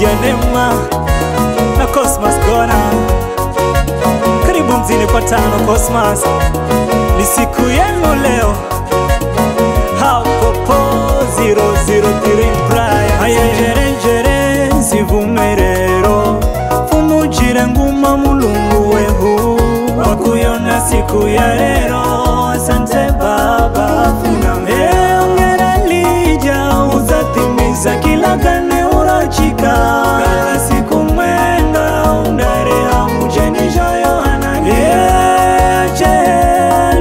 Lydia Nema na Cosmas Gona. Karibu mzini kwa tano Cosmas, ni siku yenu leo. Hapopo 003 Brian. Haya njere sivumerero, fumujire nguma mulungu wehu wakuyona siku ya lero. Asante Baba funame ongera Lydia, uzatimiza kila gane urachika. Kala siku mwenga undare hamujeni joyo anani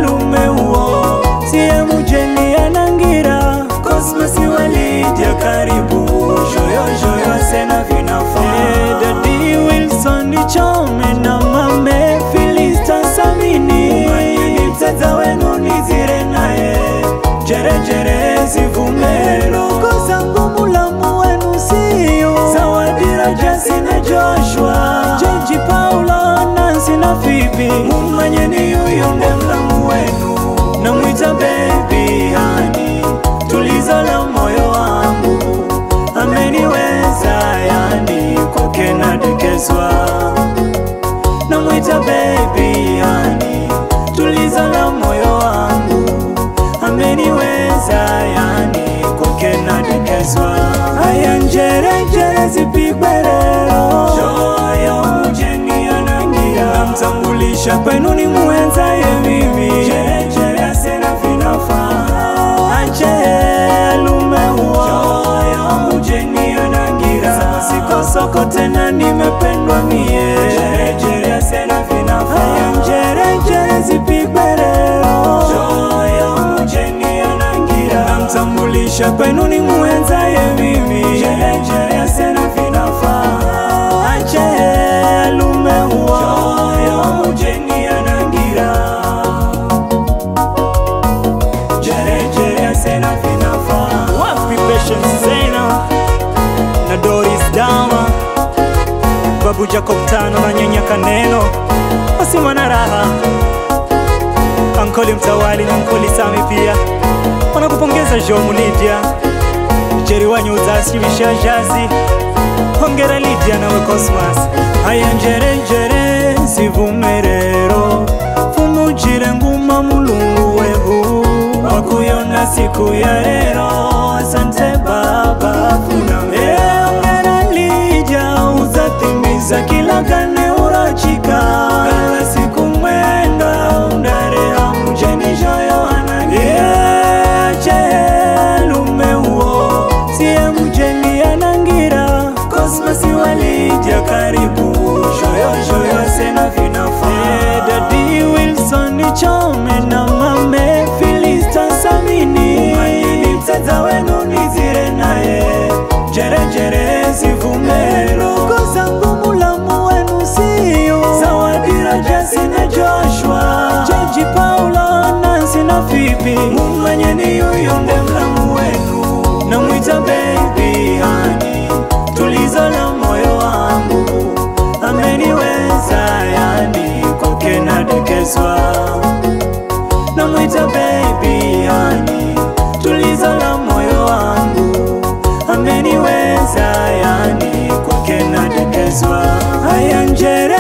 lume uo siye mujeni anangira. Cosmas wa Lydia karibu joyo sena vinafa. Daddy Wilson ni chome na mame Filista Samini umayeni mtata wenu nizire nae. Jere zivumero kozangu mulamu wenu siyo. Sawadira Jasi na Joshua, Jenji Paula Nancy na Phoebe umanyeni yuyonde mlamu wenu. Na mwita baby honey, tulizo la moyo wangu. Ameniweza yani kwake nadekezwa. Na mwita baby honey, tulizo la moyo wangu. Ameniweza yani kwake nadekezwa. Haya njere zipigwerero, joyo mujeni anangira. Namtambulisha kwenu ni mwenza ye mimi. Jere asena vinafa. Lume huo, joyo mujeni anangira. Sikosoko tena nimependwa mie. Jere asena vinafa. Haya njere zipigwerero, joyo mujeni anangira. Namtambulisha kwenu ni mwenza ye mimi. Jere asena vinafa. Lume huo, joyo mujeni anangira. Jere asena vinafa. Wapi Patience Zena na Doris Dama, Babu Jacob Tano na Nyanya Kaneno, Wasima na Raha, Ankoli Mtawali na Ankoli Sami pia wanakupongeza Jomu Lydia. Jeri wanyu uzasimisha jazi, hongera Lydia nawe Cosmas. Haya njere sivumerero, fumujire nguma mulungu wehu wakuyona siku ya lero. Asante Baba funame ongera Lydia, uzatimiza kila gane urachika. Kala siku mwenga undare hamujeni joyo anani lume uo siye mujeni anangira. Cosmas wa Lydia karibu joyo sena vinafa. Daddy Wilson ni chome na mame Filista Samini umayeni mtata wenu nizire nae. Jere zivumero kozangu mulamu wenu siyo. Sawadira Jasi na Joshua, Jenji Paula Nancy na Phoebe umanyeni yuyonde mlamu wenu. Na mwita baby honey, tulizo la moyo wangu. Ameniweza yani kwake nadekezwa. Na mwita baby honey, tulizo la moyo wangu. Ameniweza yani kwake nadekezwa. Haya njere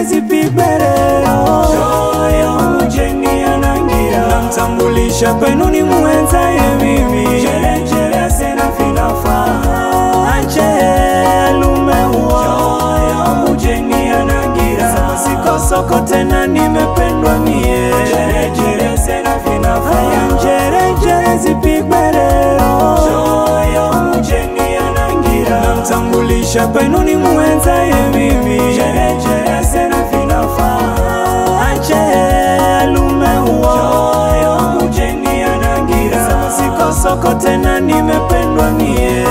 zipigwerero, joyo mujeni anangira. Namtambulisha kwenu ni mwenza ye mimi. Jere asena vinafa. Lume huo, joyo mujeni anangira. Sikosoko tena nimependwa mie. Jere asena vinafa. Haya njere zipigwerero, joyo mujeni anangira. Namtambulisha kwenu ni mwenza ye mimi. Jere asena vinafa. Lume huo, joyo mujeni anangira. Sikosoko tena nimependwa mie.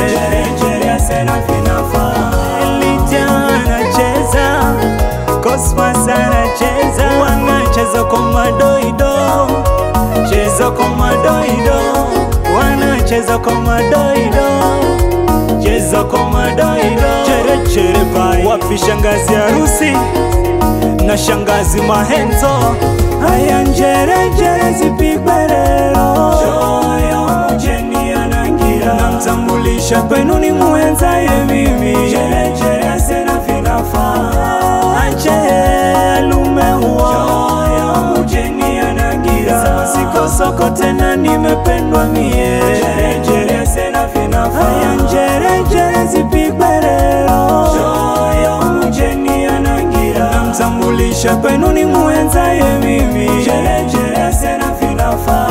Jere asena vinafa. Lydia anacheza, Cosmas anacheza, wanacheza kwa madoido. Cheza kwa madoido, wanacheza kwa madoido. Cheza kwa madoido. Jere bai. Wapi shangazi harusi na shangazi Mahenzo. Haya njere zipigwerero, joyo mujeni anangira. Namtambulisha kwenu ni mwenza ye mimi. kisha kwenu ni muenzaye mimi. Jere jere sena finafa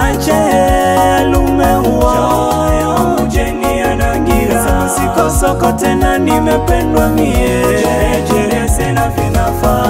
ache lume huo Joyo ujeni anangira Siko soko tena nimependwa mie. Jere jere sena finafa